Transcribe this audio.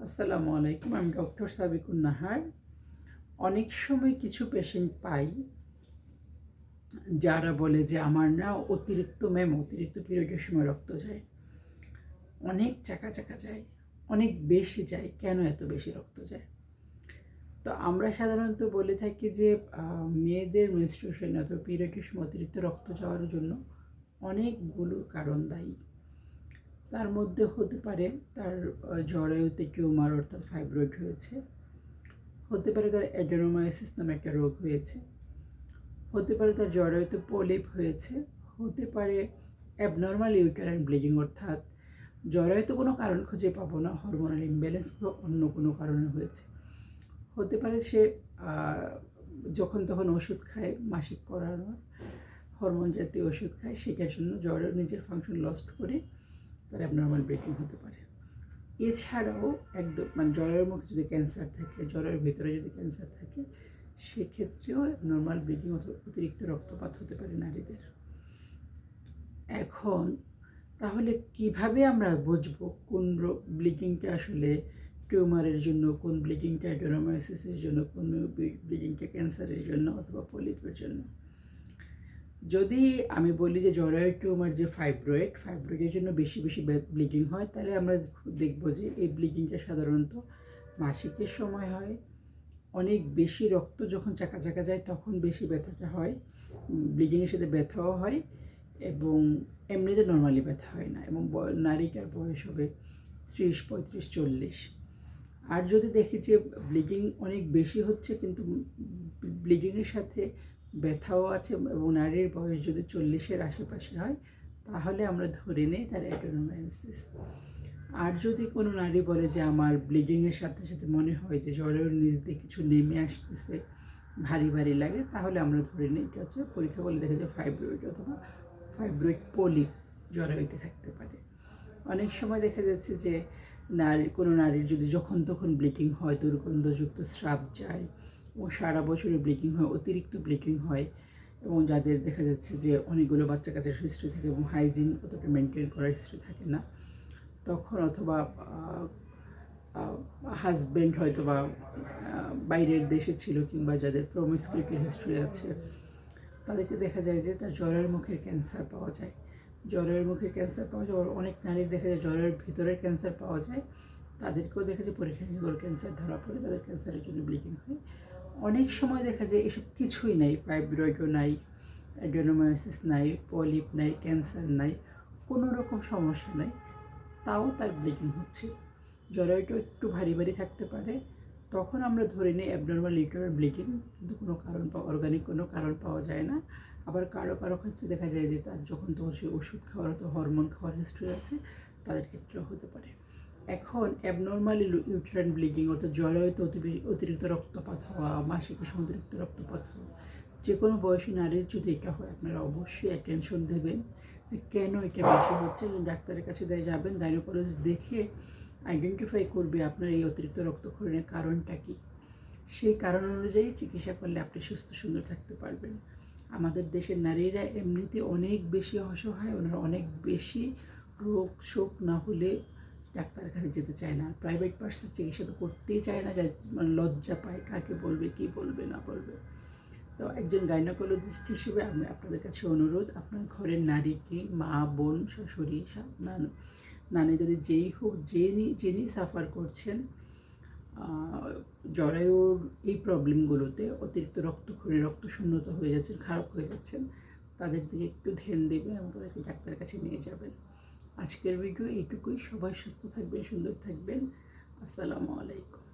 আসসালামু আলাইকুম। আমি ডক্টর সাবিকুন নাহার। অনেক সময় কিছু পেশেন্ট পাই যারা বলে যে আমার না অতিরিক্ত পিরিয়ডের সময় রক্ত যায়, অনেক চাকা চাকা যায়, অনেক বেশি যায়, কেন এত বেশি রক্ত যায়? তো আমরা সাধারণত বলে থাকি যে মেয়েদের মেনস্ট্রুয়েশন অথবা পিরিয়ডের সময় অতিরিক্ত রক্ত যাওয়ার জন্য অনেকগুলো কারণ দায়ী। তার মধ্যে হতে পারে তার জরায়ুতে টিউমার অর্থাৎ ফাইব্রয়েড হয়েছে, হতে পারে তার অ্যাডেনোমায়োসিস নামে একটা রোগ হয়েছে, হতে পারে তার জরায়ুতে পলিপ হয়েছে, হতে পারে অ্যাবনর্মাল ইউটেরাইন ব্লিডিং অর্থাৎ জরায়ুতে কোনো কারণ খুঁজে পাবো না, হরমোনাল ইমব্যালেন্স বা অন্য কোনো কারণে হয়েছে, হতে পারে সে যখন তখন ওষুধ খায়, মাসিক করানোর হরমোন জাতীয় ওষুধ খায়, সেটার জন্য জরায়ু নিজের ফাংশন লস্ট করে তার অ্যাবনর্মাল ব্লিডিং হতে পারে। এছাড়াও একদম জরায়ুর মুখে যদি ক্যান্সার থাকে, জরায়ুর ভিতরে যদি ক্যান্সার থাকে, সেক্ষেত্রেও নর্মাল ব্লিডিং অথবা অতিরিক্ত রক্তপাত হতে পারে নারীদের। এখন তাহলে কিভাবে আমরা বুঝবো কোন ব্লিডিংটা আসলে টিউমারের জন্য, কোন ব্লিডিংটা অ্যাডেনোমায়োসিসের জন্য, কোন ব্লিডিংটা ক্যান্সারের জন্য অথবা পলিপের জন্য? যদি আমি বলি যে জরায়ুর টিউমার যে ফাইব্রয়েডের জন্য বেশি বেশি ব্লিডিং হয়, তাহলে আমরা দেখব যে এই ব্লিডিংটা সাধারণত মাসিকের সময় হয়। অনেক বেশি রক্ত যখন চাকা চাকা যায় তখন বেশি ব্যথাটা হয়, ব্লিডিংয়ের সাথে ব্যথাও হয়, এবং এমনিতে নর্মালি ব্যথা হয় না, এবং নারীটার বয়স হবে 30, 35, 40। আর যদি দেখি যে ব্লিডিং অনেক বেশি হচ্ছে কিন্তু ব্লিডিংয়ের সাথে ব্যথাও আছে এবং নারীর বয়স যদি 40-এর আশেপাশে হয়, তাহলে আমরা ধরে নিই তার অ্যাডেনোমায়োসিস। আর যদি কোনো নারী বলে যে আমার ব্লিডিংয়ের সাথে সাথে মনে হয় যে জ্বরের নিচ দিয়ে কিছু নেমে আসতেছে, ভারী ভারী লাগে, তাহলে আমরা ধরে নিই এটা হচ্ছে, পরীক্ষা করলে দেখা যায় ফাইব্রয়েড অথবা ফাইব্রয়েড পলিপ জরায়ুতে থাকতে পারে। অনেক সময় দেখা যাচ্ছে যে কোনো নারীর যদি যখন তখন ব্লিডিং হয়, দুর্গন্ধযুক্ত স্রাব যায়, ও সারা বছরে ব্লিডিং হয়, অতিরিক্ত ব্লিডিং হয়, এবং যাদের দেখা যাচ্ছে যে অনেকগুলো বাচ্চা কাচ্চার হিস্ট্রি থাকে এবং হাইজিন অতটা মেনটেন করার হিস্ট্রি থাকে না, তখন অথবা হাজব্যান্ড হয়তো বা বাইরের দেশে ছিল, কিংবা যাদের প্রমিসকিউটির হিস্ট্রি আছে, তাদেরকে দেখা যায় যে তার জরায়ুর মুখের ক্যান্সার পাওয়া যায়। জরায়ুর মুখের ক্যান্সার পাওয়া যায়, অনেক নারীর দেখা যায় জরায়ুর ভিতরের ক্যান্সার পাওয়া যায়, তাদেরকেও দেখা যায় পরীক্ষা নিরীক্ষার ক্যান্সার ধরা পড়ে, তাদের ক্যান্সারের জন্য ব্লিডিং হয়। অনেক সময় দেখা যায় এসব কিছুই নাই, ফাইব্রয়েডও নাই, অ্যাডেনোমায়োসিস নাই, পলিপ নাই, ক্যান্সার নাই, কোনো রকম সমস্যা নাই, তাও তার ব্লিডিং হচ্ছে, জরায়ুটা একটু ভারী ভারী থাকতে পারে, তখন আমরা ধরে নিই অ্যাবনর্মাল ইউটেরাইন ব্লিডিং, কিন্তু কোনো কারণ অর্গানিক কোনো কারণ পাওয়া যায় না। আবার কারো কারো ক্ষেত্রে দেখা যায় যে তার যখন তখন সে ওষুধ খাওয়ার অথবা হরমোন খাওয়ার হিস্ট্রি আছে, তাদের ক্ষেত্রেও হতে পারে। এখন অ্যাবনর্মাল ইউটেরাইন ব্লিডিং অর্থাৎ জরায়ুতে অতিরিক্ত রক্তপাত হওয়া, মাসিকের সময় অতিরিক্ত রক্তপাত হওয়া, যে কোনো বয়সী নারীর যদি এটা হয়, আপনারা অবশ্যই অ্যাটেনশন দেবেন যে কেন এটা বেশি হচ্ছে। ডাক্তারের কাছে যাবেন, গাইনোকোলজিস্ট দেখে আইডেন্টিফাই করবে আপনার এই অতিরিক্ত রক্তক্ষরণের কারণটা কী। সেই কারণ অনুযায়ী চিকিৎসা করলে আপনি সুস্থ সুন্দর থাকতে পারবেন। আমাদের দেশের নারীরা এমনিতে অনেক বেশি অসহায়, ওনারা অনেক বেশি রোগ শোক না হলে ডাক্তারের কাছে যেতে চায় না, প্রাইভেট পার্সন চিকিৎসা তো করতেই চায় না, লজ্জা পায় কাকে বলবে, কী বলবে না বলবে। তো একজন গাইনোকোলজিস্ট হিসেবে আমি আপনাদের কাছে অনুরোধ, আপনার ঘরের নারীকে, মা, বোন, শাশুড়ি, নানি, যদি যেই হোক, যিনি সাফার করছেন জরায়ুর এই প্রবলেমগুলোতে, অতিরিক্ত রক্তক্ষরণে রক্তশূন্যতা হয়ে যাচ্ছেন, খারাপ হয়ে যাচ্ছেন, তাদের দিকে একটু ধ্যান দেবেন এবং তাদেরকে ডাক্তারের কাছে নিয়ে যাবেন। আজকের ভিডিও এইটুকুই। সবাই সুস্থ থাকবেন, সুন্দর থাকবেন। আসসালামু আলাইকুম।